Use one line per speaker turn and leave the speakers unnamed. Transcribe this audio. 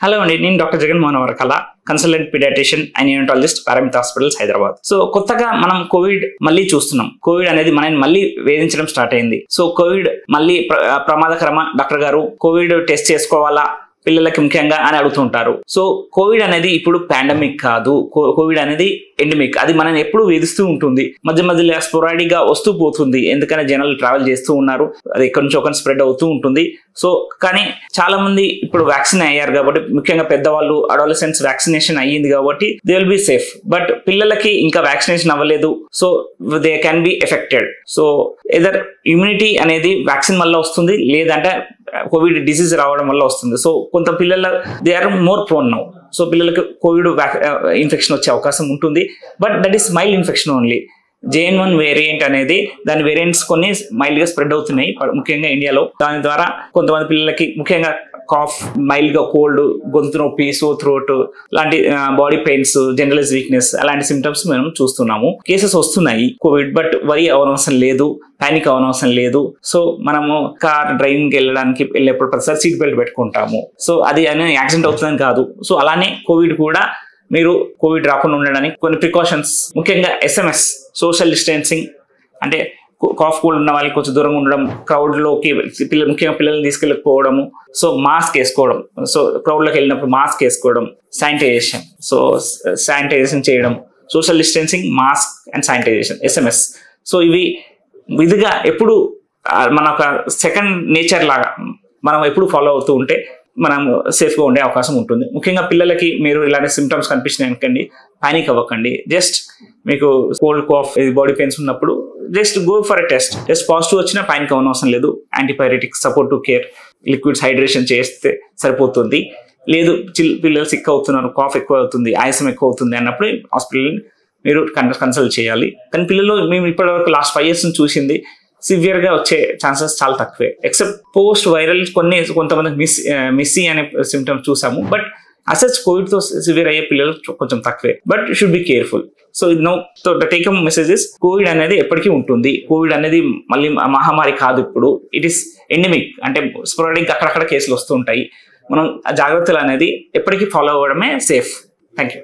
Hello అండి, నేను doctor Jaganmohan Varakala, consultant paediatrician and neonatologist Paramitha hospitals Hyderabad. So కొత్తగా మనం కోవిడ్ మళ్ళీ చూస్తున్నాం. కోవిడ్ అనేది మనని మళ్ళీ వేధించడం స్టార్ట్ అయింది. సో కోవిడ్ మళ్ళీ ప్రమాదకరమా డాక్టర్ గారు, కోవిడ్ టెస్ట్ చేసుకోవాలా పిల్లలకి ముఖ్యంగా అని అడుగుతుంటారు. సో కోవిడ్ అనేది ఇప్పుడు పాండమిక్ కాదు, కోవిడ్ అనేది ఎండమిక్. అది మనని ఎప్పుడు వేధిస్తూ ఉంటుంది, మధ్య మధ్యలో స్పోరాడిక్ గా వస్తూ పోతుంది. ఎందుకంటే జనాలు ట్రావెల్ చేస్తూ ఉన్నారు, అది ఎక్కడి నుంచి ఒకరి స్ప్రెడ్ అవుతూ ఉంటుంది. సో కానీ చాలా మంది ఇప్పుడు వ్యాక్సిన్ అయ్యారు కాబట్టి, ముఖ్యంగా పెద్దవాళ్ళు, అడాలసెంట్స్ వ్యాక్సినేషన్ అయ్యింది కాబట్టి they will be safe. But పిల్లలకి ఇంకా వ్యాక్సినేషన్ అవ్వలేదు, so they can be affected. So either immunity అనేది వ్యాక్సిన్ వల్ల వస్తుంది, లేదంటే కోవిడ్ డిసీజ్ రావడం వల్ల వస్తుంది. సో కొంత పిల్లల they are more prone now. So పిల్లలకు కోవిడ్ ఇన్ఫెక్షన్ వచ్చే అవకాశం ఉంటుంది, but that is mild infection only. JN.1 variant అనేది దాని వేరియంట్స్ కొన్ని మైల్డ్ గా స్ప్రెడ్ అవుతున్నాయి, ముఖ్యంగా ఇండియాలో. దాని ద్వారా కొంతమంది పిల్లలకి ముఖ్యంగా కాఫ్, మైల్డ్ గా కోల్డ్, గొంతు నొప్పి, సో థ్రోట్ లాంటి బాడీ పెయిన్స్, జనరలైజ్ వీక్నెస్ అలాంటి సిమ్టమ్స్ మనం చూస్తున్నాము. కేసెస్ వస్తున్నాయి కోవిడ్, బట్ వరీ అవనవసరం లేదు, పానిక్ అవనవసరం లేదు. సో మనము కార్ డ్రైవింగ్ వెళ్ళడానికి వెళ్ళేప్పుడు ప్రతిసారి సీట్ బెల్ట్ పెట్టుకుంటాము. సో అది అనేది యాక్సిడెంట్ అవుతుందని కాదు. సో అలానే కోవిడ్ కూడా మీరు కోవిడ్ రాకుండా ఉండడానికి కొన్ని ప్రికాషన్స్, ముఖ్యంగా SMS, సోషల్ డిస్టెన్సింగ్, అంటే కాఫ్ కోల్డ్ ఉన్న వాళ్ళకి కొంచెం దూరంగా ఉండడం, క్రౌడ్ లోకి ముఖ్యంగా పిల్లల్ని తీసుకెళ్ళకపోవడము, సో మాస్క్ వేసుకోవడం, సో క్రౌడ్ లోకి వెళ్ళినప్పుడు మాస్క్ వేసుకోవడం, శానిటైజేషన్, సో శానిటైజేషన్ చేయడం, social distancing, mask and sanitisation, SMS. So ఇవి విధిగా ఎప్పుడు మన ఒక సెకండ్ నేచర్ లాగా మనం ఎప్పుడు ఫాలో అవుతూ ఉంటే మనం సేఫ్ గా ఉండే అవకాశం ఉంటుంది. ముఖ్యంగా పిల్లలకి మీరు ఇలాంటి సిమ్టమ్స్ కనిపించినాయి అనుకోండి, పానిక్ అవ్వకండి. జస్ట్ మీకు కోల్డ్, కాఫ్, బాడీ పెయిన్స్ ఉన్నప్పుడు just go for a test. Just positive వచ్చినా పానిక్ అవ్వనవసరం లేదు. Antibiotics, supportive care, liquids, hydration చేస్తే సరిపోతుంది. లేదు పిల్లలు సిక్ అవుతున్నారు, కాఫ్ ఎక్కువ అవుతుంది, ఆయాసం ఎక్కువ అవుతుంది అన్నప్పుడు హాస్పిటల్ మీరు కన్సల్ట్ చేయాలి. కానీ పిల్లలు మేము ఇప్పటివరకు లాస్ట్ 5 years చూసింది సివియర్ గా వచ్చే ఛాన్సెస్ చాలా తక్కువే. ఎక్సెప్ట్ పోస్ట్ వైరల్ కొంతమంది మిస్సీ అనే సిమ్టమ్స్ చూసాము, బట్ అసెస్ కోవిడ్ తో సివియర్ అయ్యే పిల్లలు కొంచెం తక్కువే. But should be careful. So the take home messages, Covid అనేది ఎప్పటికీ ఉంటుంది. కోవిడ్ అనేది మళ్ళీ మహమ్మారి కాదు. ఇప్పుడు ఇట్ ఈస్ ఎండమిక్, అంటే స్పోరాడిక్ అక్కడక్కడ కేసులు వస్తూ ఉంటాయి. మనం ఆ జాగ్రత్తలు అనేది ఎప్పటికీ ఫాలో అవ్వడమే సేఫ్. Thank you.